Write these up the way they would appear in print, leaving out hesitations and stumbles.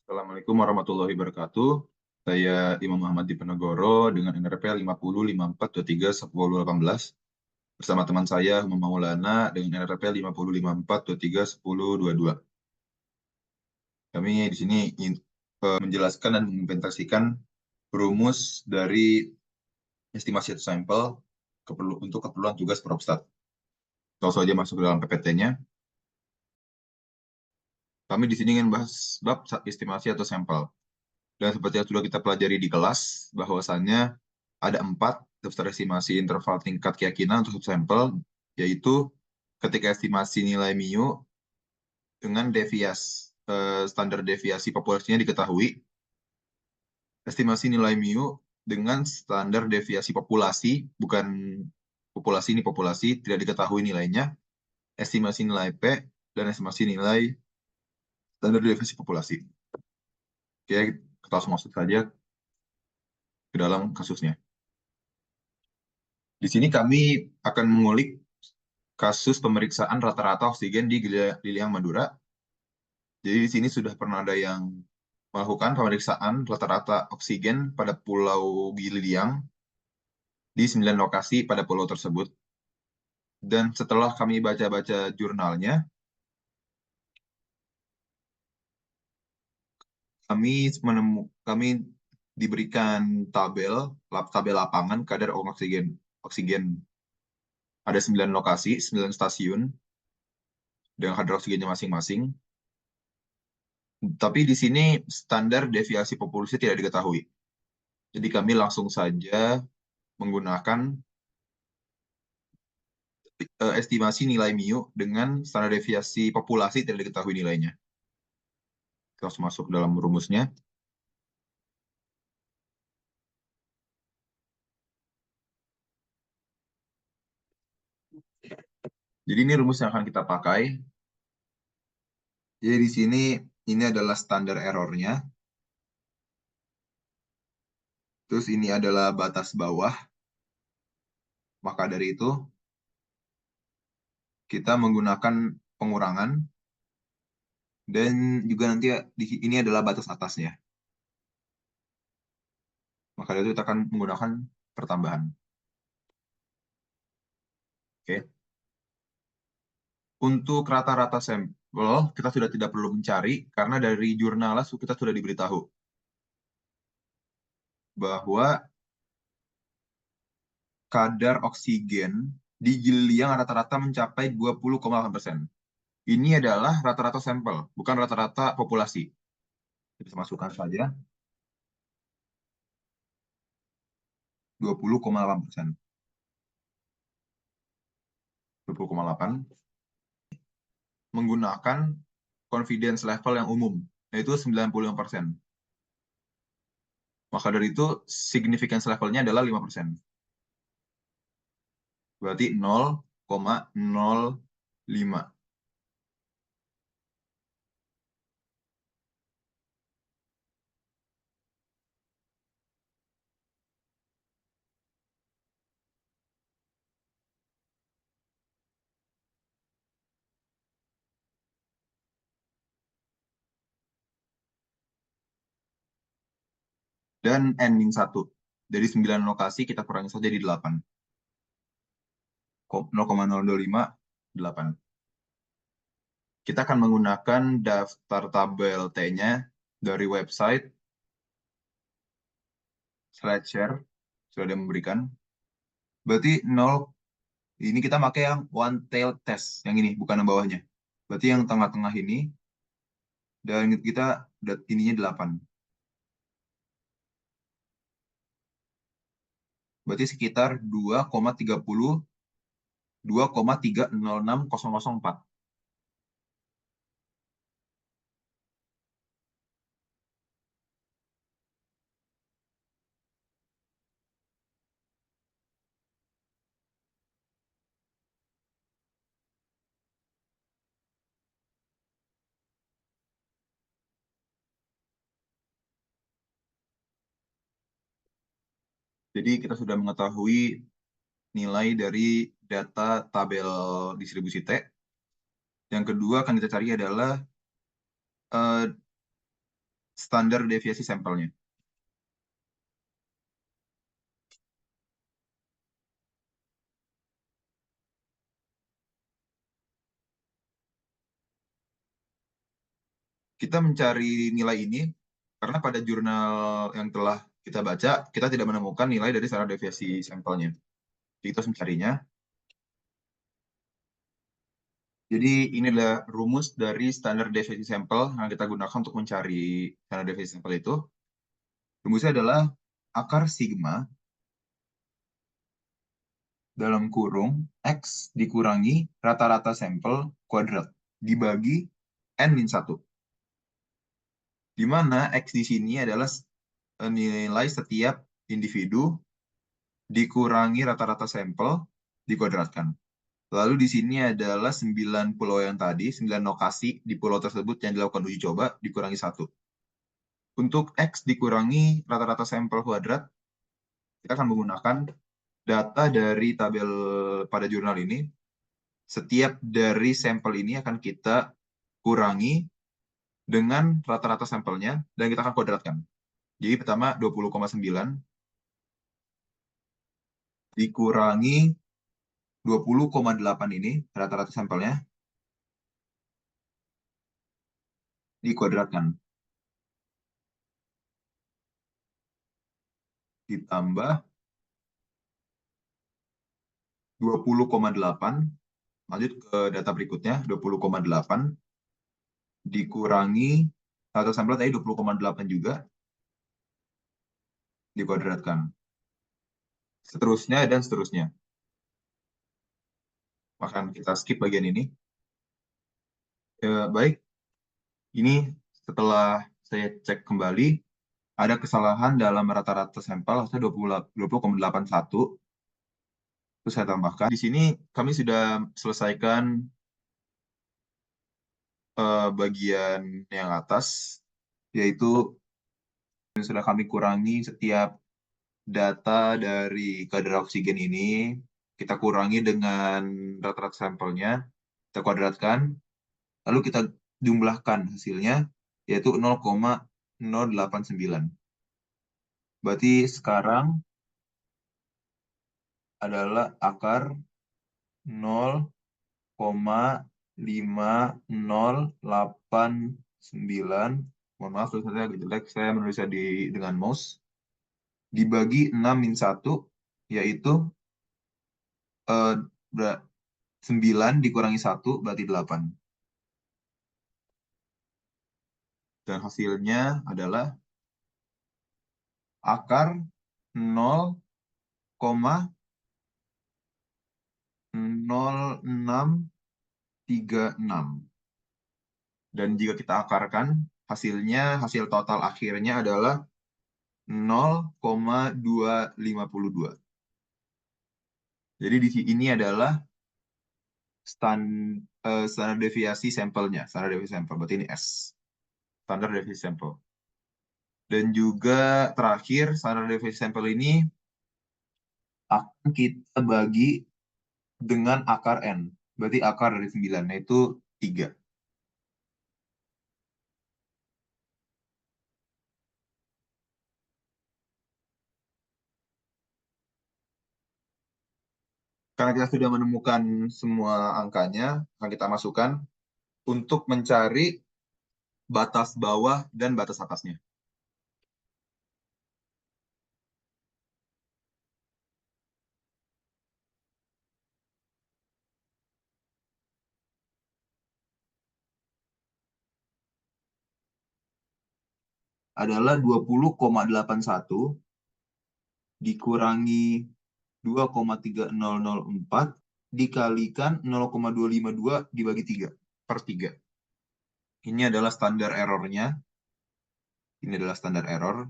Assalamualaikum warahmatullahi wabarakatuh. Saya Imam Muhammad Diponegoro dengan NRP 5054231018 bersama teman saya Muhammad Maulana dengan NRP 5054231022. Kami di sini ingin menjelaskan dan mengimplementasikan rumus dari estimasi atau sampel untuk keperluan tugas Propstat. Langsung saja masuk ke dalam PPT-nya. Kami di sini ingin bahas bab estimasi atau sampel. Dan seperti yang sudah kita pelajari di kelas, bahwasannya ada 4 daftar estimasi interval tingkat keyakinan untuk sampel, yaitu ketika estimasi nilai mu dengan standar deviasi populasinya diketahui, estimasi nilai mu dengan standar deviasi populasi, bukan populasi, ini populasi, tidak diketahui nilainya, estimasi nilai P, dan estimasi nilai standar deviasi populasi. Oke, kita langsung masuk saja ke dalam kasusnya. Di sini kami akan mengulik kasus pemeriksaan rata-rata oksigen di Giliang Madura. Jadi di sini sudah pernah ada yang melakukan pemeriksaan rata-rata oksigen pada Pulau Giliang di 9 lokasi pada pulau tersebut. Dan setelah kami baca-baca jurnalnya, kami diberikan tabel lapangan kadar oksigen. Ada 9 lokasi, 9 stasiun dengan kadar oksigennya masing-masing. Tapi di sini standar deviasi populasi tidak diketahui. Jadi kami langsung saja menggunakan estimasi nilai mu dengan standar deviasi populasi tidak diketahui nilainya. Kita harus masuk dalam rumusnya. Jadi ini rumus yang akan kita pakai. Jadi di sini ini adalah standar errornya. Terus ini adalah batas bawah. Maka dari itu kita menggunakan pengurangan. Dan juga nanti ini adalah batas atasnya. Maka dari itu kita akan menggunakan pertambahan. Oke. Untuk rata-rata sampel, kita sudah tidak perlu mencari, karena dari jurnal kita sudah diberitahu bahwa kadar oksigen di Giliang rata-rata mencapai 20,8%. Ini adalah rata-rata sampel, bukan rata-rata populasi. Kita masukkan saja. 20,8%. 20,8. Menggunakan confidence level yang umum, yaitu 95%. Maka dari itu, significance levelnya adalah 5%. Berarti 0,05. Dan ending 1. Dari 9 lokasi, kita kurangi saja di 8. 0,025, 8. Kita akan menggunakan daftar tabel T-nya dari website SlideShare. Sudah ada memberikan. Berarti 0, ini kita pakai yang one tail test. Yang ini, bukan yang bawahnya. Berarti yang tengah-tengah ini, dan kita ininya 8. Berarti sekitar 2,30, 2,306004. Jadi kita sudah mengetahui nilai dari data tabel distribusi T. Yang kedua akan kita cari adalah standar deviasi sampelnya. Kita mencari nilai ini karena pada jurnal yang telah kita baca, kita tidak menemukan nilai dari standar deviasi sampelnya. Jadi kita harus mencarinya. Jadi ini adalah rumus dari standar deviasi sampel yang kita gunakan untuk mencari standar deviasi sampel itu. Rumusnya adalah akar sigma dalam kurung X dikurangi rata-rata sampel kuadrat dibagi N-1. Di mana X di sini adalah nilai setiap individu dikurangi rata-rata sampel dikuadratkan. Lalu di sini adalah 9 pulau yang tadi, 9 lokasi di pulau tersebut yang dilakukan uji coba dikurangi 1. Untuk X dikurangi rata-rata sampel kuadrat, kita akan menggunakan data dari tabel pada jurnal ini. Setiap dari sampel ini akan kita kurangi dengan rata-rata sampelnya, dan kita akan kuadratkan. Jadi pertama 20,9 dikurangi 20,8 ini, rata-rata sampelnya, dikuadratkan. Ditambah 20,8, lanjut ke data berikutnya, 20,8 dikurangi rata sampel tadi 20,8 juga, dikuadratkan. Seterusnya dan seterusnya. Maka kita skip bagian ini. Baik, ini setelah saya cek kembali, ada kesalahan dalam rata-rata sampel, harusnya 20,81. Terus saya tambahkan. Di sini kami sudah selesaikan bagian yang atas, yaitu sudah kami kurangi setiap data dari kadar oksigen ini, kita kurangi dengan rata-rata sampelnya, kita kuadratkan, lalu kita jumlahkan hasilnya, yaitu 0,089. Berarti sekarang adalah akar 0,5089. Mohon maaf, tulisannya agak jelek, saya menulisnya dengan mouse. Dibagi 6-1, yaitu 9 dikurangi 1, berarti 8. Dan hasilnya adalah akar 0,0636. Dan jika kita akarkan, hasil total akhirnya adalah 0,252. Jadi di sini adalah standar deviasi sampelnya. Standar deviasi sampel, berarti ini S. Standar deviasi sampel. Dan juga terakhir, standar deviasi sampel ini akan kita bagi dengan akar N. Berarti akar dari 9, yaitu 3. Karena kita sudah menemukan semua angkanya, akan kita masukkan untuk mencari batas bawah dan batas atasnya. Adalah 20,81 dikurangi 2,3004 dikalikan 0,252 dibagi 3 per 3. Ini adalah standar errornya. Ini adalah standar error.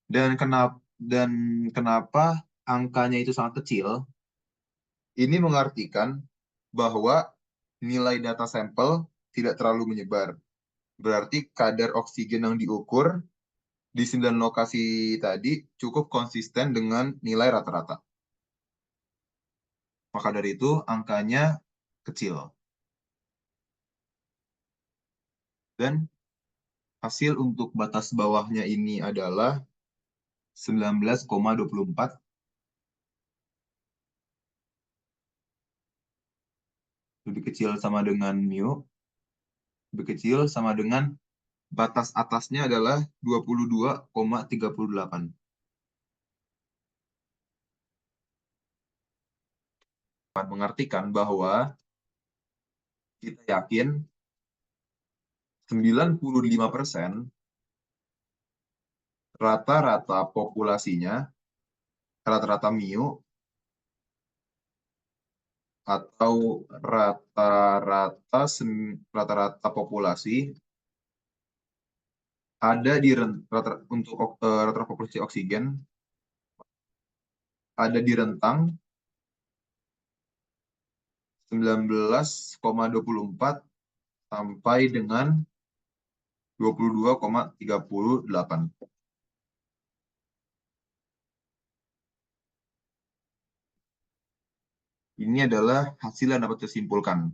Dan kenapa angkanya itu sangat kecil? Ini mengartikan bahwa nilai data sampel tidak terlalu menyebar. Berarti kadar oksigen yang diukur di 9 lokasi tadi cukup konsisten dengan nilai rata-rata. Maka dari itu angkanya kecil. Dan hasil untuk batas bawahnya ini adalah 19,24, lebih kecil sama dengan mu, lebih kecil sama dengan batas atasnya adalah 22,38. Mengartikan bahwa kita yakin 95% rata-rata populasinya, rata-rata mu, atau rata-rata populasi ada di untuk rata-rata populasi oksigen ada di rentang 19,24 sampai dengan 22,38. Ini adalah hasil yang dapat disimpulkan.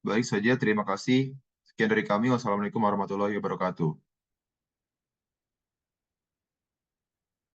Baik saja, terima kasih. Sekian dari kami. Wassalamualaikum warahmatullahi wabarakatuh.